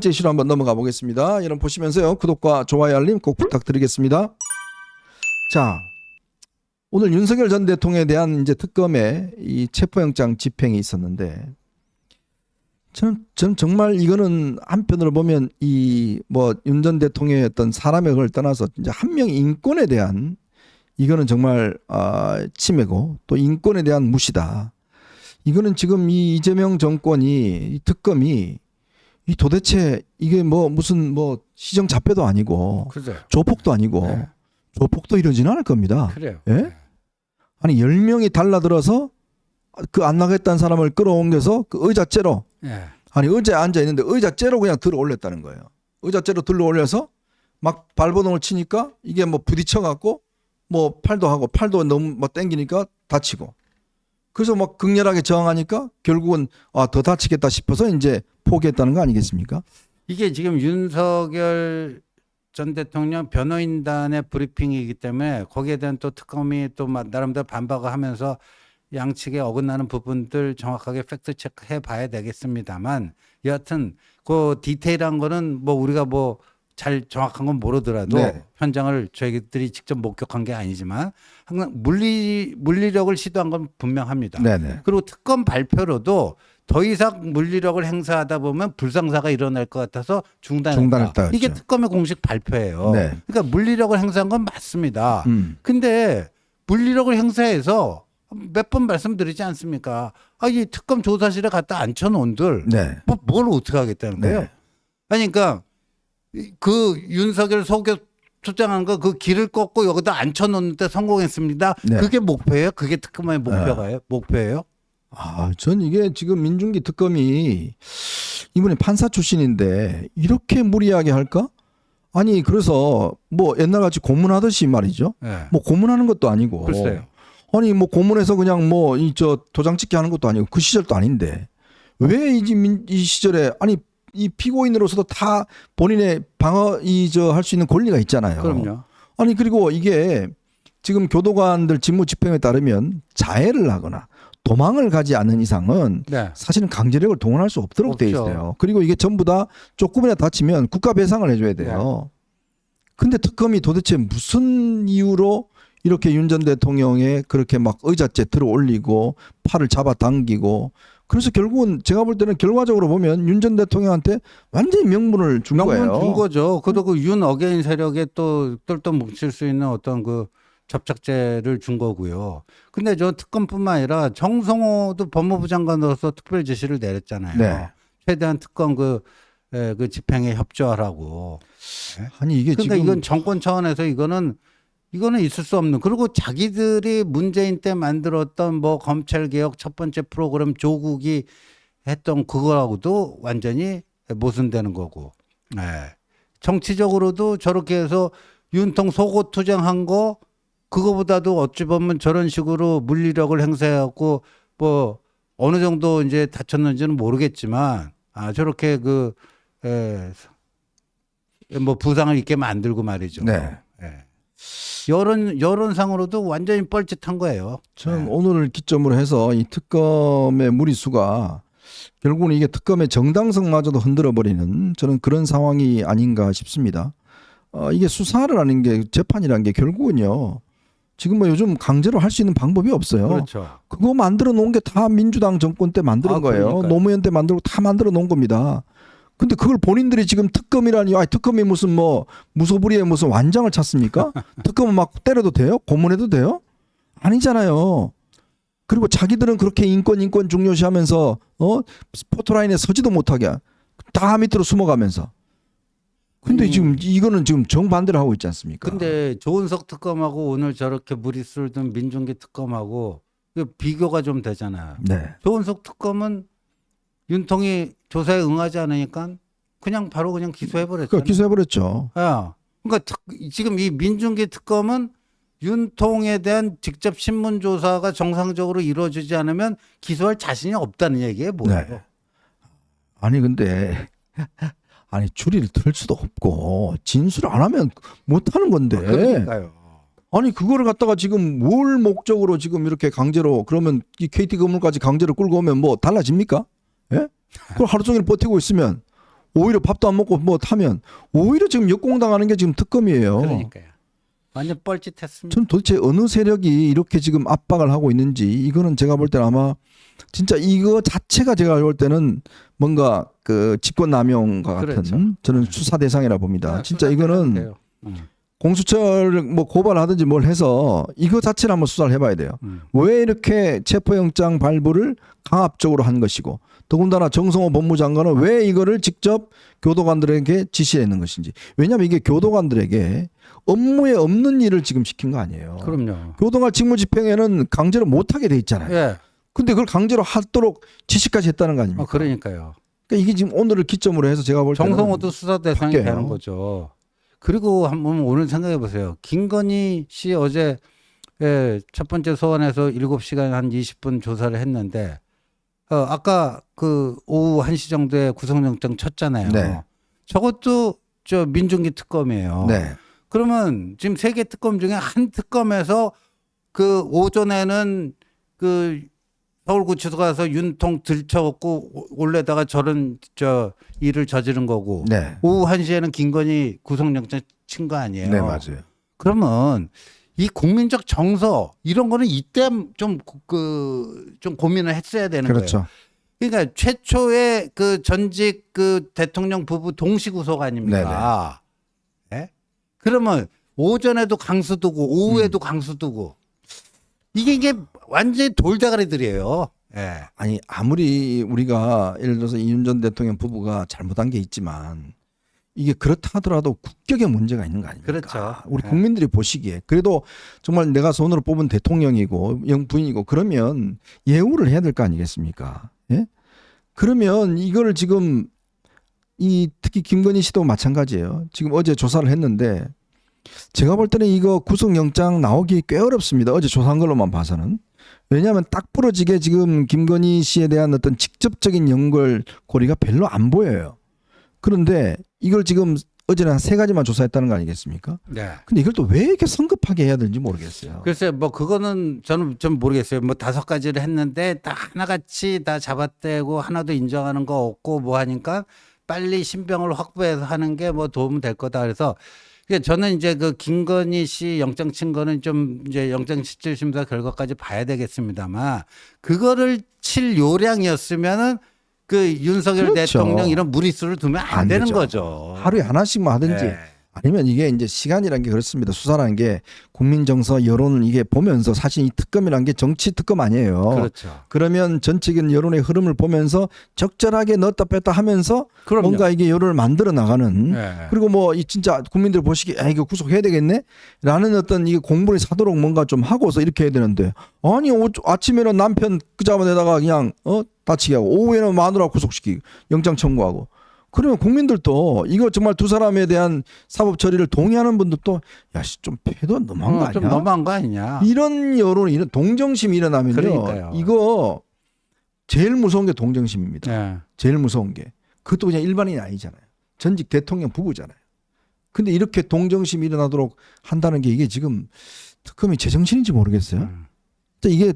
번째 이슈로 한번 넘어가 보겠습니다. 여러분 보시면서요. 구독과 좋아요 알림 꼭 부탁드리겠습니다. 자, 오늘 윤석열 전 대통령에 대한 이제 특검의 이 체포영장 집행이 있었는데 저는 정말 이거는 한편으로 보면 이 뭐 윤 전 대통령의 어떤 사람의 걸 떠나서 이제 한 명의 인권에 대한 이거는 정말 침해고 또 인권에 대한 무시다. 이거는 지금 이 이재명 정권이 이 특검이 이 도대체 이게 뭐 무슨 뭐 시정잡배도 아니고 그래요. 조폭도 아니고 네. 조폭도 이러지는 않을 겁니다. 그래요. 예? 네. 아니 10명이 달라들어서 그 안 나겠다는 사람을 끌어옮겨서 그 의자째로 네. 아니 의자에 앉아 있는데 의자째로 그냥 들어 올렸다는 거예요. 의자째로 들어 올려서 막 발버둥을 치니까 이게 뭐 부딪혀 갖고 뭐 팔도 하고 팔도 너무 뭐 땡기니까 다치고 그래서 막 극렬하게 저항하니까 결국은 더 다치겠다 싶어서 이제 포기했다는 거 아니겠습니까? 이게 지금 윤석열 전 대통령 변호인단의 브리핑이기 때문에 거기에 대한 또 특검이 또 나름대로 반박을 하면서 양측에 어긋나는 부분들 정확하게 팩트 체크해 봐야 되겠습니다만 여하튼 그 디테일한 거는 뭐 우리가 뭐 잘 정확한 건 모르더라도 네. 현장을 저희들이 직접 목격한 게 아니지만 항상 물리력을 시도한 건 분명합니다. 네네. 그리고 특검 발표로도 더 이상 물리력을 행사하다 보면 불상사가 일어날 것 같아서 중단했다. 이게 했죠. 특검의 공식 발표예요. 네. 그러니까 물리력을 행사한 건 맞습니다. 근데 물리력을 행사해서 몇 번 말씀드리지 않습니까? 이 특검 조사실에 갖다 앉혀놓은들 네. 뭘 어떻게 하겠다는 거예요? 네. 아니 그러니까 그 윤석열 속여 투쟁한 거 그 길을 꺾고 여기다 앉혀놓는데 성공했습니다. 네. 그게 목표예요? 그게 특검의 목표예요? 전 이게 지금 민중기 특검이 이분이 판사 출신인데 이렇게 무리하게 할까? 아니 그래서 뭐 옛날같이 고문하듯이 말이죠. 네. 뭐 고문하는 것도 아니고. 글쎄요. 아니 뭐 고문해서 그냥 뭐 이 도장 찍기 하는 것도 아니고 그 시절도 아닌데 왜 이 시절에 아니 이 피고인으로서도 다 본인의 방어 할 수 있는 권리가 있잖아요. 그럼요. 아니 그리고 이게 지금 교도관들 직무 집행에 따르면 자해를 하거나 도망을 가지 않는 이상은 네. 사실은 강제력을 동원할 수 없도록 돼 없죠. 있어요. 그리고 이게 전부 다 조금이나 다치면 국가 배상을 해줘야 돼요. 근데 특검이 도대체 무슨 이유로 이렇게 윤 전 대통령의 그렇게 막 의자째 들어 올리고 팔을 잡아당기고 그래서 결국은 제가 볼 때는 결과적으로 보면 윤 전 대통령한테 완전히 명분을 준 거예요. 명분 준 거죠. 그리고 그 윤 어게인 세력에 또 똘똘 뭉칠 수 있는 어떤 그 접착제를 준 거고요. 근데 저 특검뿐만 아니라 정성호도 법무부 장관으로서 특별 지시를 내렸잖아요. 네. 최대한 특검 그 집행에 협조하라고. 아니 이게 그러니까 지금 이건 정권 차원에서 이거는 있을 수 없는. 그리고 자기들이 문재인 때 만들었던 뭐 검찰 개혁 첫 번째 프로그램 조국이 했던 그거하고도 완전히 모순되는 거고. 네. 정치적으로도 저렇게 해서 윤통 속옷 투쟁한 거 그거보다도 어찌 보면 저런 식으로 물리력을 행사해갖고 뭐 어느 정도 이제 다쳤는지는 모르겠지만 저렇게 뭐 부상을 입게 만들고 말이죠. 네. 예. 여론상으로도 완전히 뻘짓한 거예요. 전 오늘을 기점으로 해서 이 특검의 무리수가 결국은 이게 특검의 정당성마저도 흔들어버리는 저는 그런 상황이 아닌가 싶습니다. 이게 수사를 하는 게 재판이라는 게 결국은요. 지금 뭐 요즘 강제로 할 수 있는 방법이 없어요. 그렇죠. 그거 만들어 놓은 게 다 민주당 정권 때 만든 거예요. 그러니까요. 노무현 때 만들고 다 만들어 놓은 겁니다. 근데 그걸 본인들이 지금 특검이라니, 특검이 무슨 뭐 무소불위의 무슨 완장을 찾습니까? 특검은 막 때려도 돼요? 고문해도 돼요? 아니잖아요. 그리고 자기들은 그렇게 인권 중요시하면서 스포트라인에 서지도 못하게 다 밑으로 숨어가면서. 근데 지금 이거는 지금 정반대로 하고 있지 않습니까? 근데 조은석 특검하고 오늘 저렇게 무리수를 둔 민중기 특검하고 비교가 좀 되잖아요. 네. 조은석 특검은 윤통이 조사에 응하지 않으니까 그냥 바로 그냥 기소해버렸잖아요. 그러니까 기소해버렸죠. 그러니까 지금 이 민중기 특검은 윤통에 대한 직접 신문 조사가 정상적으로 이루어지지 않으면 기소할 자신이 없다는 얘기예요, 뭐예요? 네. 아니 근데 줄이를 틀 수도 없고 진술을 안 하면 못 하는 건데. 그러니까요. 아니 그거를 갖다가 지금 뭘 목적으로 지금 이렇게 강제로 그러면 이 KT 건물까지 강제로 끌고 오면 뭐 달라집니까? 예? 그걸 하루 종일 버티고 있으면 오히려 밥도 안 먹고 뭐 타면 오히려 지금 역공당하는 게 지금 특검이에요. 그러니까요. 완전 뻘짓했습니다. 전 도대체 어느 세력이 이렇게 지금 압박을 하고 있는지 이거는 제가 볼 때는 아마 진짜 이거 자체가 제가 볼 때는 뭔가 그 직권남용과 같은 그렇죠. 저는 수사 대상이라 봅니다. 네, 진짜 수사 이거는 대상이에요. 공수처를 뭐 고발하든지 뭘 해서 이거 자체를 한번 수사를 해봐야 돼요. 왜 이렇게 체포영장 발부를 강압적으로 한 것이고 더군다나 정성호 법무장관은 왜 이거를 직접 교도관들에게 지시했는 것인지. 왜냐하면 이게 교도관들에게 업무에 없는 일을 지금 시킨 거 아니에요. 그럼요. 교도관 직무집행에는 강제로 못하게 돼 있잖아요. 예. 근데 그걸 강제로 하도록 지시까지 했다는 거 아닙니까? 그러니까요. 그러니까 이게 지금 오늘을 기점으로 해서 제가 볼 때는 정성호도 수사 대상이 바뀌어요. 되는 거죠. 그리고 한번 오늘 생각해 보세요. 김건희 씨 어제 첫 번째 소환에서 7시간 한 20분 조사를 했는데 아까 그 오후 1시 정도에 구속영장 쳤잖아요. 네. 저것도 저 민중기 특검이에요. 네. 그러면 지금 3개 특검 중에 한 특검에서 그 오전에는 그 서울구치소 가서 윤통 들쳐갖고 올래다가 저런 저 일을 저지른 거고 네. 오후 1시에는 김건희 구속영장 친 거 아니에요. 네, 맞아요. 그러면 이 국민적 정서 이런 거는 이때 좀 고민을 했어야 되는 그렇죠. 거예요. 그러니까 최초의 그 전직 그 대통령 부부 동시 구속 아닙니까? 네? 그러면 오전에도 강수 두고 오후에도 강수 두고 이게 완전히 돌대가리들이에요. 예. 아니 아무리 우리가 예를 들어서 이윤 전 대통령 부부가 잘못한 게 있지만 이게 그렇다 하더라도 국격에 문제가 있는 거 아닙니까? 그렇죠. 우리 네. 국민들이 보시기에 그래도 정말 내가 손으로 뽑은 대통령이고 영부인이고 그러면 예우를 해야 될 거 아니겠습니까? 예? 그러면 이걸 지금 특히 김건희 씨도 마찬가지예요. 지금 어제 조사를 했는데 제가 볼 때는 이거 구속영장 나오기 꽤 어렵습니다. 어제 조사한 걸로만 봐서는. 왜냐하면 딱 부러지게 지금 김건희 씨에 대한 어떤 직접적인 연결고리가 별로 안 보여요. 그런데 이걸 지금 어제는 한 3가지만 조사했다는 거 아니겠습니까? 네. 근데 이걸 또 왜 이렇게 성급하게 해야 되는지 모르겠어요. 글쎄요, 뭐 그거는 저는 좀 모르겠어요. 뭐 5가지를 했는데 다 하나같이 다 잡아떼고 하나도 인정하는 거 없고 뭐 하니까 빨리 신병을 확보해서 하는 게 뭐 도움 될 거다. 그래서 저는 이제 그 김건희 씨 영장 친 거는 좀 이제 영장 실질심사 결과까지 봐야 되겠습니다만 그거를 칠 요량이었으면은 그 윤석열 그렇죠. 대통령 이런 무리수를 두면 안 되는 되죠. 거죠. 하루에 하나씩만 하든지 네. 아니면 이게 이제 시간이라는 게 그렇습니다. 수사라는 게 국민 정서 여론을 이게 보면서 사실 이 특검이라는 게 정치 특검 아니에요. 그렇죠. 그러면 전체적인 여론의 흐름을 보면서 적절하게 넣었다 뺐다 하면서 그럼요. 뭔가 이게 여론을 만들어 나가는 네. 그리고 뭐 이 진짜 국민들 보시기에 이거 구속해야 되겠네 라는 어떤 이게 공분이 사도록 뭔가 좀 하고서 이렇게 해야 되는데 아니 아침에는 남편 그 잡아내다가 그냥 다치게 하고 오후에는 마누라 구속시키고 영장 청구하고 그러면 국민들도 이거 정말 두 사람에 대한 사법 처리를 동의하는 분들도 야씨 좀 패도 너무한 거 아니야? 좀 너무한 거 아니냐? 이런 여론이 이런 동정심이 일어나면요. 그러니까요. 이거 제일 무서운 게 동정심입니다. 네. 제일 무서운 게. 그것도 그냥 일반인이 아니잖아요. 전직 대통령 부부잖아요. 근데 이렇게 동정심이 일어나도록 한다는 게 이게 지금 특검이 제정신인지 모르겠어요. 이게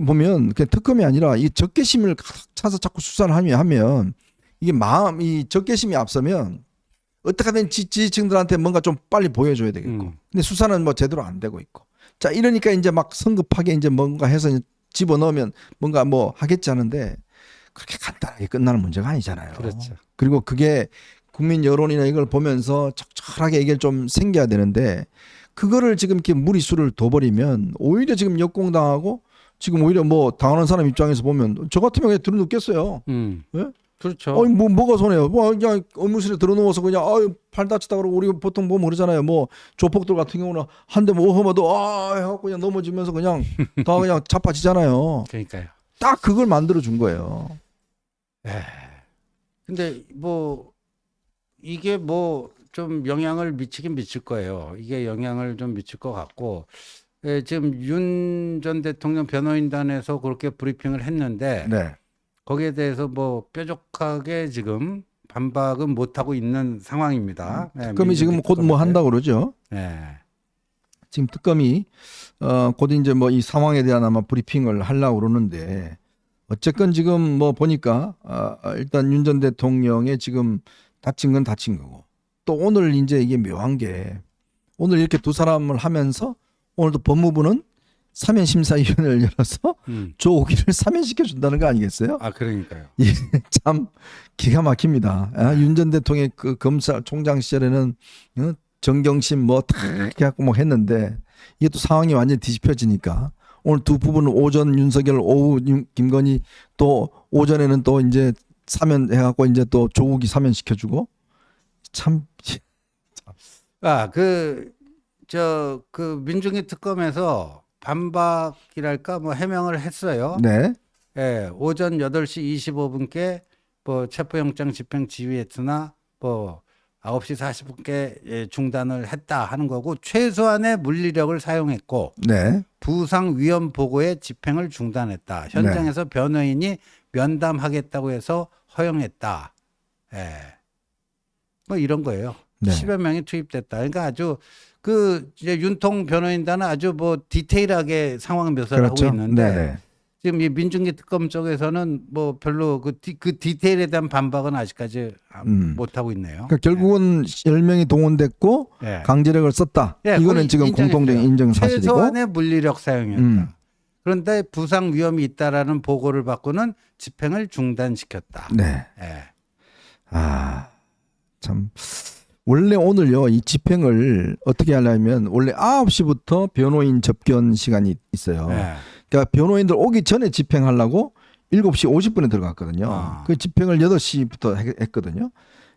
보면 그냥 특검이 아니라 이 적개심을 가득 차서 자꾸 수사를 하면 이게 이 적개심이 앞서면 어떻게든 지지층들한테 뭔가 좀 빨리 보여줘야 되겠고. 근데 수사는 뭐 제대로 안 되고 있고. 자, 이러니까 이제 막 성급하게 이제 뭔가 해서 집어넣으면 뭔가 뭐 하겠지 하는데 그렇게 간단하게 끝나는 문제가 아니잖아요. 그렇죠. 그리고 그게 국민 여론이나 이걸 보면서 적절하게 이게 좀 생겨야 되는데 그거를 지금 이렇게 무리수를 둬버리면 오히려 지금 역공당하고 지금 오히려 뭐 당하는 사람 입장에서 보면 저 같으면 그냥 들어눕겠어요. 예? 그렇죠. 아니 뭐가 손해요? 뭐 그냥 의무실에 들어누워서 그냥 팔 다치다 그러고 우리 보통 보면 그러잖아요. 뭐 조폭들 같은 경우는 한 대 뭐 험어도 해갖고 그냥 넘어지면서 그냥 다 그냥 자빠지잖아요. 그러니까요. 딱 그걸 만들어 준 거예요. 근데 뭐 이게 뭐 좀 영향을 미치긴 미칠 거예요. 이게 영향을 좀 미칠 것 같고 지금 윤 전 대통령 변호인단에서 그렇게 브리핑을 했는데 네. 거기에 대해서 뭐 뾰족하게 지금 반박은 못 하고 있는 상황입니다. 특검이 지금 곧 뭐 한다고 그러죠. 네. 지금 특검이 곧 이제 뭐 이 상황에 대한 아마 브리핑을 하려고 그러는데 어쨌건 지금 뭐 보니까 일단 윤 전 대통령의 지금 다친 건 다친 거고. 또 오늘 이제 이게 묘한 게 오늘 이렇게 두 사람을 하면서 오늘도 법무부는 사면심사위원회를 열어서 조옥이를 사면시켜 준다는 거 아니겠어요? 아 그러니까요. 예, 참 기가 막힙니다. 윤 전 대통령의 그 검찰총장 시절에는 정경심 뭐다 해갖고 막 했는데 이게 또 상황이 완전히 뒤집혀지니까 오늘 두 부부는 오전 윤석열, 오후 김건희, 또 오전에는 또 이제 사면해갖고 이제 또 조국이 사면시켜주고 참. 그 민중기 특검에서 반박이랄까 뭐 해명을 했어요. 네. 예, 오전 8시 25분께 뭐 체포영장 집행 지휘했으나 뭐 9시 40분께 중단을 했다 하는 거고 최소한의 물리력을 사용했고 네. 부상 위험 보고에 집행을 중단했다. 현장에서 변호인이 면담하겠다고 해서 허용했다. 예. 뭐 이런 거예요. 네. 10여 명이 투입됐다. 그러니까 아주 그 이제 윤통 변호인단은 아주 뭐 디테일하게 상황 묘사를 그렇죠. 하고 있는데 네네. 지금 이 민중기 특검 쪽에서는 뭐 별로 그 디테일에 대한 반박은 아직까지 못 하고 있네요. 그러니까 결국은 10명이 동원됐고 예. 강제력을 썼다. 예, 이거는 거의 지금 인정했어요. 공통적인 인정 사실이고. 최소한의 물리력 사용이었다. 음. 그런데 부상 위험이 있다라는 보고를 받고는 집행을 중단시켰다. 네. 예. 참 원래 오늘요 이 집행을 어떻게 하려면 원래 9시부터 변호인 접견 시간이 있어요. 예. 그러니까 변호인들 오기 전에 집행하려고 7시 50분에 들어갔거든요. 아. 그 집행을 8시부터 했거든요.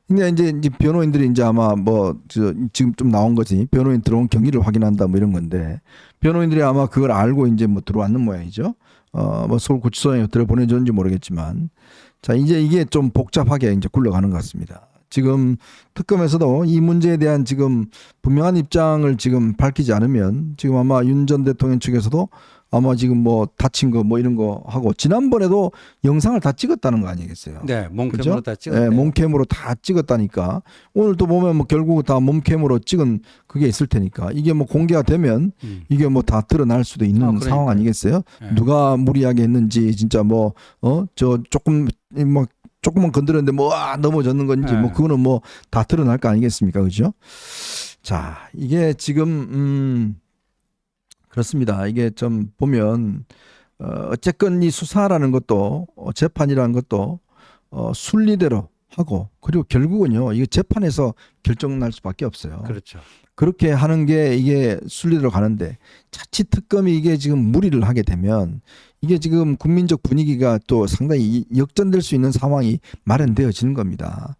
근데 이제 변호인들이 이제 아마 지금 좀 나온 거지. 변호인 들어온 경위를 확인한다 뭐 이런 건데 변호인들이 아마 그걸 알고 이제 뭐 들어왔는 모양이죠. 뭐 서울구치소에 들어보내줬는지 모르겠지만 자 이제 이게 좀 복잡하게 이제 굴러가는 것 같습니다. 지금 특검에서도 이 문제에 대한 지금 분명한 입장을 지금 밝히지 않으면 지금 아마 윤 전 대통령 측에서도 아마 지금 뭐 다친 거 뭐 이런 거 하고 지난번에도 영상을 다 찍었다는 거 아니겠어요? 네, 몸캠으로 그죠? 다 찍었대요. 네, 몸캠으로 다 찍었다니까 오늘 또 보면 뭐 결국 다 몸캠으로 찍은 그게 있을 테니까 이게 뭐 공개가 되면 이게 뭐 다 드러날 수도 있는 그러니까요. 상황 아니겠어요? 네. 누가 무리하게 했는지 진짜 뭐 저 조금만 건드렸는데 뭐 넘어졌는 건지 네. 뭐 그거는 뭐 다 드러날 거 아니겠습니까? 그죠? 자, 이게 지금 그렇습니다. 이게 좀 보면 어쨌건 이 수사라는 것도 재판이라는 것도 순리대로 하고 그리고 결국은요. 이게 재판에서 결정날 수밖에 없어요. 그렇죠. 그렇게 하는 게 이게 순리대로 가는데 자칫 특검이 이게 지금 무리를 하게 되면 이게 지금 국민적 분위기가 또 상당히 역전될 수 있는 상황이 마련되어지는 겁니다.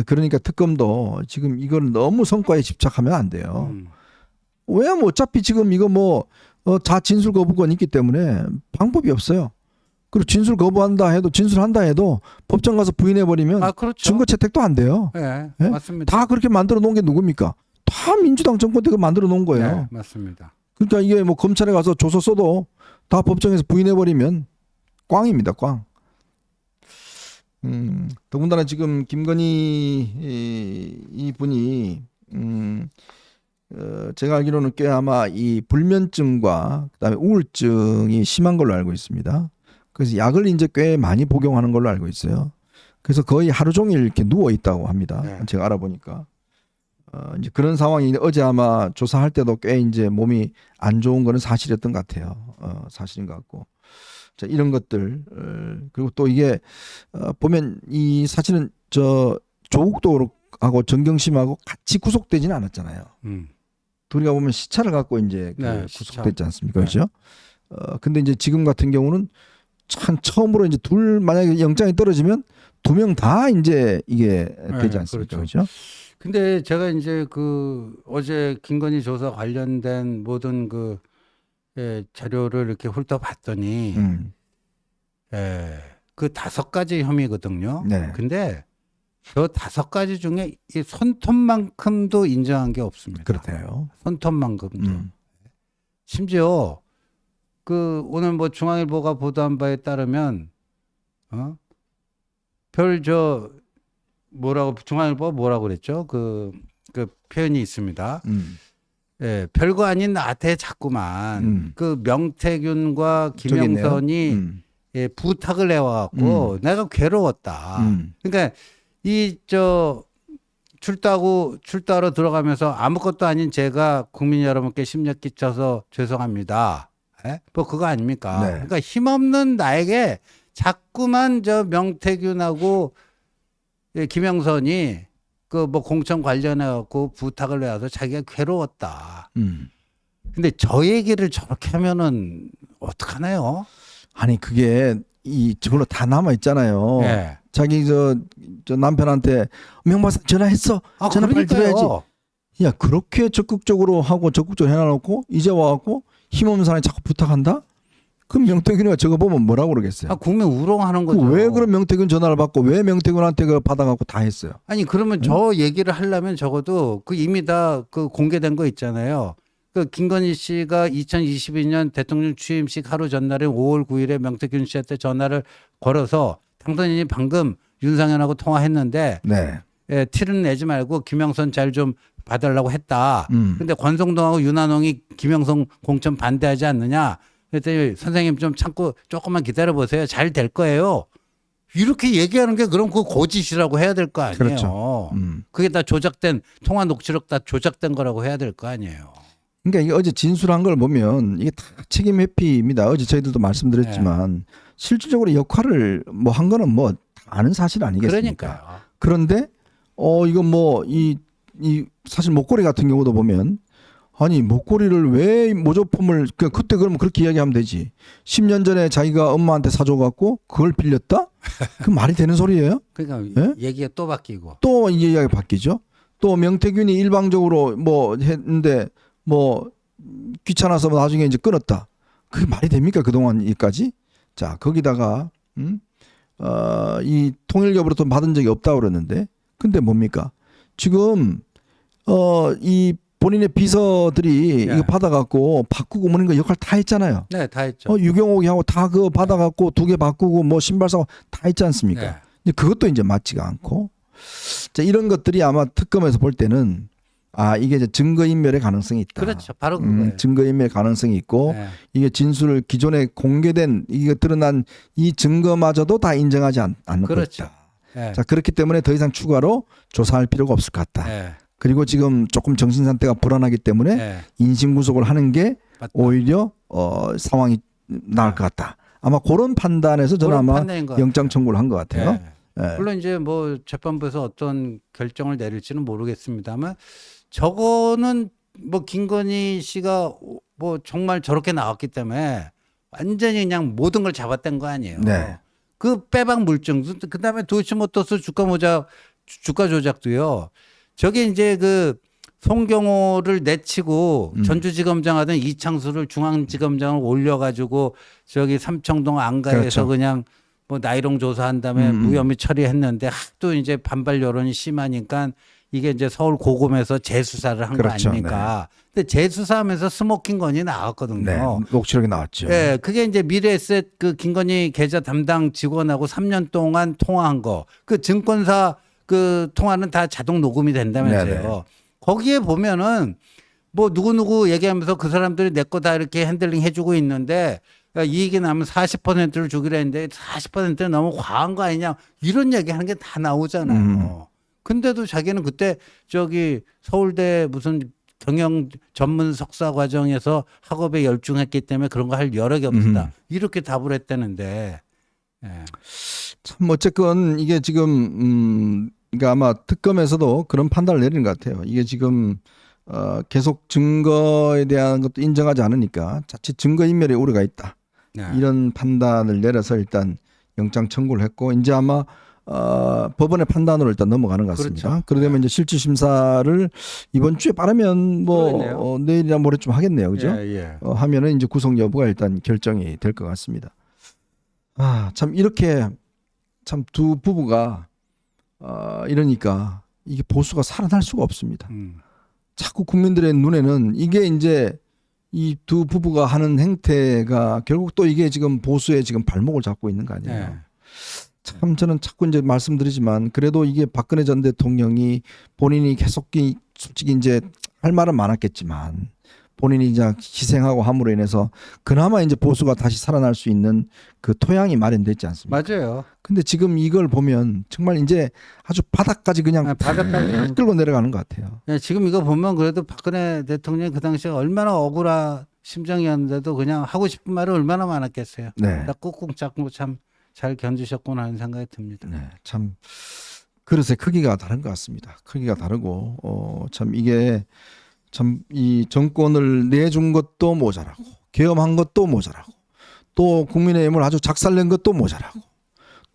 그러니까 특검도 지금 이걸 너무 성과에 집착하면 안 돼요. 왜냐면 어차피 지금 이거 뭐 다 진술 거부권 있기 때문에 방법이 없어요. 그리고 진술 거부한다 해도 진술한다 해도 법정 가서 부인해 버리면 그렇죠. 증거 채택도 안 돼요. 네, 네? 맞습니다. 다 그렇게 만들어 놓은 게 누굽니까? 다 민주당 정권 때 만들어 놓은 거예요. 네, 맞습니다. 그러니까 이게 뭐 검찰에 가서 조서 써도 다 법정에서 부인해 버리면 꽝입니다. 꽝. 더군다나 지금 김건희 이 분이 제가 알기로는 꽤 아마 이 불면증과 그다음에 우울증이 심한 걸로 알고 있습니다. 그래서 약을 이제 꽤 많이 복용하는 걸로 알고 있어요. 그래서 거의 하루 종일 이렇게 누워 있다고 합니다. 네. 제가 알아보니까 이제 그런 상황이 어제 아마 조사할 때도 꽤 이제 몸이 안 좋은 거는 사실이었던 것 같아요. 사실인 것 같고. 자, 이런 것들 그리고 또 이게 보면 이 사실은 조국도 하고 정경심하고 같이 구속되지는 않았잖아요. 둘이가 보면 시차를 갖고 이제 네, 구속됐지 않습니까? 그렇죠? 근데 이제 지금 같은 경우는 참 처음으로 이제 둘 만약에 영장이 떨어지면 2명 다 이제 이게 되지 않습니까? 그렇죠. 그렇죠? 근데 제가 이제 그 어제 김건희 조사 관련된 모든 그 자료를 이렇게 훑어봤더니 그 5가지 혐의거든요. 네. 근데 저 5가지 중에 이 손톱만큼도 인정한 게 없습니다. 그렇대요. 손톱만큼도. 심지어 그 오늘 뭐 중앙일보가 보도한 바에 따르면 중앙일보가 뭐라고 그랬죠? 그 표현이 있습니다. 예, 별거 아닌 나한테 자꾸만 그 명태균과 김영선이 부탁을 해와갖고 내가 괴로웠다. 그러니까 출두하러 들어가면서 아무것도 아닌 제가 국민 여러분께 심려 끼쳐서 죄송합니다. 예? 뭐 그거 아닙니까? 네. 그러니까 힘없는 나에게 자꾸만 저 명태균하고 김영선이 그 뭐 공천 관련해 갖고 부탁을 해와서 자기가 괴로웠다. 근데 저 얘기를 저렇게 하면은 어떡하나요? 아니 그게 이 저걸로 다 남아 있잖아요. 예. 자기 저 남편한테 명박사 전화했어. 아, 전화 빨리 그러니까요. 드려야지. 야 그렇게 적극적으로 하고 적극적으로 해놔놓고 이제 와갖고 힘없는 사람이 자꾸 부탁한다? 그럼 명태균이가 저거 보면 뭐라고 그러겠어요? 아, 국민 우롱하는 거죠. 왜 그럼 명태균 전화를 받고 왜 명태균한테 그 받아갖고 다 했어요? 아니 그러면 저 얘기를 하려면 적어도 그 이미 다 그 공개된 거 있잖아요. 그 김건희 씨가 2022년 대통령 취임식 하루 전날인 5월 9일에 명태균 씨한테 전화를 걸어서 당선인이 방금 윤상현하고 통화했는데 네. 예, 티는 내지 말고 김영선 잘 좀 봐달라고 했다. 근데 권성동하고 윤한홍이 김영선 공천 반대하지 않느냐? 그랬더니 선생님 좀 참고 조금만 기다려 보세요. 잘 될 거예요. 이렇게 얘기하는 게 그럼 그 거짓이라고 해야 될 거 아니에요. 그렇죠. 그게 다 조작된 통화 녹취록 다 조작된 거라고 해야 될 거 아니에요. 그러니까 이게 어제 진술한 걸 보면 이게 다 책임 회피입니다. 어제 저희들도 말씀드렸지만 실질적으로 역할을 뭐 한 거는 뭐 아는 사실 아니겠습니까? 그러니까요. 그런데 이건 뭐 이 사실 목걸이 같은 경우도 보면 아니 목걸이를 왜 모조품을 그때 그러면 그렇게 이야기하면 되지. 10년 전에 자기가 엄마한테 사줘갖고 그걸 빌렸다? 그 말이 되는 소리예요? 그러니까 예? 얘기가 또 바뀌고. 또 이 이야기가 바뀌죠. 또 명태균이 일방적으로 뭐 했는데 뭐 귀찮아서 나중에 이제 끊었다. 그게 말이 됩니까 그동안까지? 자 거기다가 이 통일 여부로 돈 받은 적이 없다고 그러는데 근데 뭡니까? 지금 이 본인의 비서들이 이거 받아갖고 바꾸고 뭐는 거 역할 다 했잖아요. 네, 다 했죠. 유경옥이 하고 다 그거 받아갖고 2개 바꾸고 뭐 신발 사고 다 했지 않습니까? 네. 근데 그것도 이제 맞지가 않고 자, 이런 것들이 아마 특검에서 볼 때는 이게 이제 증거인멸의 가능성이 있다. 그렇죠. 바로 그거예요. 증거인멸 가능성이 있고 네. 이게 진술을 기존에 공개된 이게 드러난 이 증거마저도 다 인정하지 않는 그렇죠. 것이다. 네. 자 그렇기 때문에 더 이상 추가로 조사할 필요가 없을 것 같다. 네. 그리고 지금 조금 정신 상태가 불안하기 때문에 네. 인신 구속을 하는 게 맞다. 오히려 상황이 나을 것 같다. 아마 그런 판단에서 저는 그런 아마 판단인 것 같아요. 영장 청구를 한 것 같아요. 네. 예. 물론 이제 뭐 재판부에서 어떤 결정을 내릴지는 모르겠습니다만 저거는 뭐 김건희 씨가 뭐 정말 저렇게 나왔기 때문에 완전히 그냥 모든 걸 잡아뗀 거 아니에요. 네. 그 빼박 물증, 그다음에 도이치모터스 주가 조작도요. 저게 이제 그 송경호를 내치고 전주지검장 하던 이창수를 중앙지검장을 올려가지고 저기 삼청동 안가에서 그렇죠. 그냥 뭐 나이롱 조사한 다음에 무혐의 처리했는데 하도 이제 반발 여론이 심하니까 이게 이제 서울 고검에서 재수사를 한 거 그렇죠. 아닙니까? 근데 재수사하면서 스모킹 건이 나왔거든요. 네. 녹취록이 나왔죠. 예, 그게 이제 미래에셋 그 김건희 계좌 담당 직원하고 3년 동안 통화한 거, 그 증권사 그 통화는 다 자동 녹음이 된다면서요. 네네. 거기에 보면은 뭐 누구누구 얘기하면서 그 사람들이 내 거 다 이렇게 핸들링 해주고 있는데 이익이 나면 40%를 주기로 했는데 40%는 너무 과한 거 아니냐 이런 얘기하는 게 다 나오잖아요. 근데도 자기는 그때 저기 서울대 무슨 경영 전문 석사 과정에서 학업에 열중했기 때문에 그런 거 할 여력이 없다. 이렇게 답을 했다는데. 예. 참 어쨌건 이게 지금 그러니까 아마 특검에서도 그런 판단을 내리는 것 같아요. 이게 지금 계속 증거에 대한 것도 인정하지 않으니까 자칫 증거인멸의 우려가 있다. 네. 이런 판단을 내려서 일단 영장 청구를 했고 이제 아마 법원의 판단으로 일단 넘어가는 것 같습니다. 그렇죠. 그러려면 이제 실질 심사를 이번 주에 빠르면 뭐 그러네요. 내일이나 모레쯤 하겠네요, 그죠? 예, 예. 하면은 이제 구속 여부가 일단 결정이 될 것 같습니다. 참 이렇게 참 두 부부가 이러니까 이게 보수가 살아날 수가 없습니다. 자꾸 국민들의 눈에는 이게 이제 이 두 부부가 하는 행태가 결국 또 이게 지금 보수의 지금 발목을 잡고 있는 거 아니에요. 네. 참 저는 자꾸 이제 말씀드리지만 그래도 이게 박근혜 전 대통령이 본인이 계속 솔직히 이제 할 말은 많았겠지만 본인이 이제 희생하고 함으로 인해서 그나마 이제 보수가 다시 살아날 수 있는 그 토양이 마련됐지 않습니까? 맞아요. 근데 지금 이걸 보면 정말 이제 아주 바닥까지 그냥 바닥까지 끌고 내려가는 것 같아요. 예, 지금 이거 보면 그래도 박근혜 대통령이 그 당시에 얼마나 억울한 심정이었는데도 그냥 하고 싶은 말이 얼마나 많았겠어요. 네. 나 꾹꾹 잡고 참 잘 견디셨구나 하는 생각이 듭니다. 네, 참 그릇의 크기가 다른 것 같습니다. 크기가 다르고 참 이게 참 이 정권을 내준 것도 모자라고 계엄한 것도 모자라고 또 국민의힘을 아주 작살낸 것도 모자라고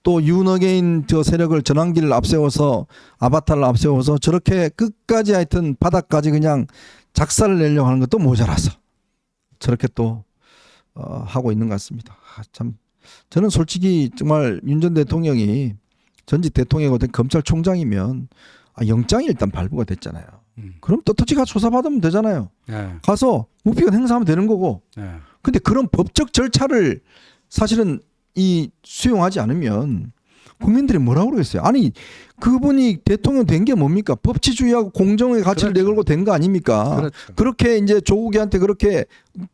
또 윤어게인 저 세력을 전환기를 앞세워서 아바타를 앞세워서 저렇게 끝까지 하여튼 바닥까지 그냥 작살을 내려고 하는 것도 모자라서 저렇게 또 하고 있는 것 같습니다. 참 저는 솔직히 정말 윤 전 대통령이 전직 대통령이고 검찰총장이면 영장이 일단 발부가 됐잖아요. 그럼 떳떳이 가 조사받으면 되잖아요. 예, 가서 무기한 행사하면 되는 거고. 예. 근데 그런 법적 절차를 사실은 이 수용하지 않으면 국민들이 뭐라고 그러겠어요? 아니 그분이 대통령 된 게 뭡니까? 법치주의하고 공정의 가치를 그렇죠. 내걸고 된 거 아닙니까? 그렇죠. 그렇게 이제 조국이한테 그렇게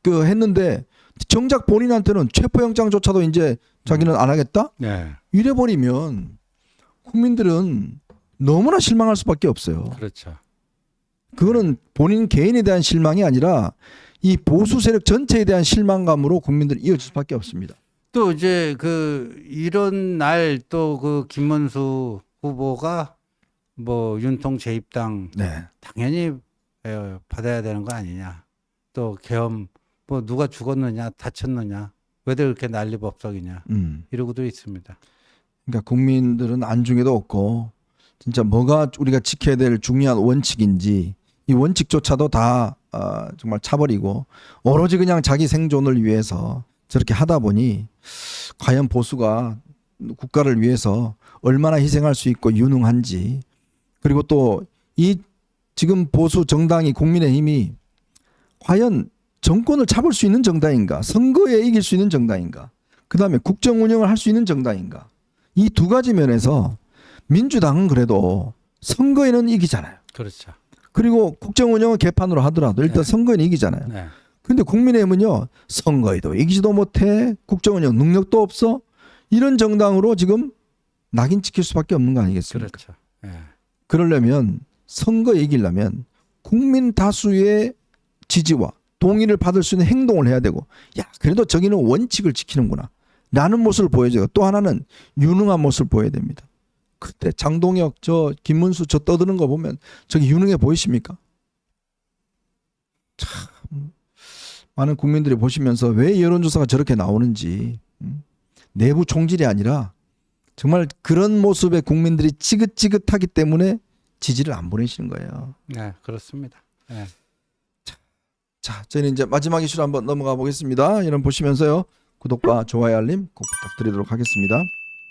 그 했는데 정작 본인한테는 체포영장조차도 이제 자기는 안 하겠다? 예, 이래 버리면 국민들은 너무나 실망할 수밖에 없어요. 그렇죠. 그거는 본인 개인에 대한 실망이 아니라 이 보수 세력 전체에 대한 실망감으로 국민들이 이어질 수밖에 없습니다. 또 이제 그 이런 날 또 그 김문수 후보가 뭐 윤통 재입당 네. 당연히 받아야 되는 거 아니냐. 또 계엄 뭐 누가 죽었느냐 다쳤느냐 왜들 그렇게 난리법석이냐 이러고도 있습니다. 그러니까 국민들은 안중에도 없고 진짜 뭐가 우리가 지켜야 될 중요한 원칙인지 이 원칙조차도 다 정말 차버리고 오로지 그냥 자기 생존을 위해서 저렇게 하다 보니 과연 보수가 국가를 위해서 얼마나 희생할 수 있고 유능한지 그리고 또 이 지금 보수 정당이 국민의힘이 과연 정권을 잡을 수 있는 정당인가 선거에 이길 수 있는 정당인가 그다음에 국정 운영을 할 수 있는 정당인가 이 두 가지 면에서 민주당은 그래도 선거에는 이기잖아요. 그렇죠. 그리고 국정 운영은 개판으로 하더라도 일단 네. 선거에는 이기잖아요. 네. 근데 국민의힘은요 선거에도 이기지도 못해 국정 운영 능력도 없어 이런 정당으로 지금 낙인 찍힐 수밖에 없는 거 아니겠습니까? 그렇죠. 예. 그러려면 선거에 이기려면 국민 다수의 지지와 동의를 받을 수 있는 행동을 해야 되고 야 그래도 저기는 원칙을 지키는구나 라는 모습을 보여줘요. 또 하나는 유능한 모습을 보여야 됩니다. 그때 장동혁 저 김문수 저 떠드는 거 보면 저기 유능해 보이십니까? 참 많은 국민들이 보시면서 왜 여론조사가 저렇게 나오는지 내부 총질이 아니라 정말 그런 모습에 국민들이 지긋지긋하기 때문에 지지를 안 보내시는 거예요. 네, 그렇습니다. 네. 자, 저희는 이제 마지막 이슈로 한번 넘어가 보겠습니다. 여러분 보시면서요. 구독과 좋아요 알림 꼭 부탁드리도록 하겠습니다.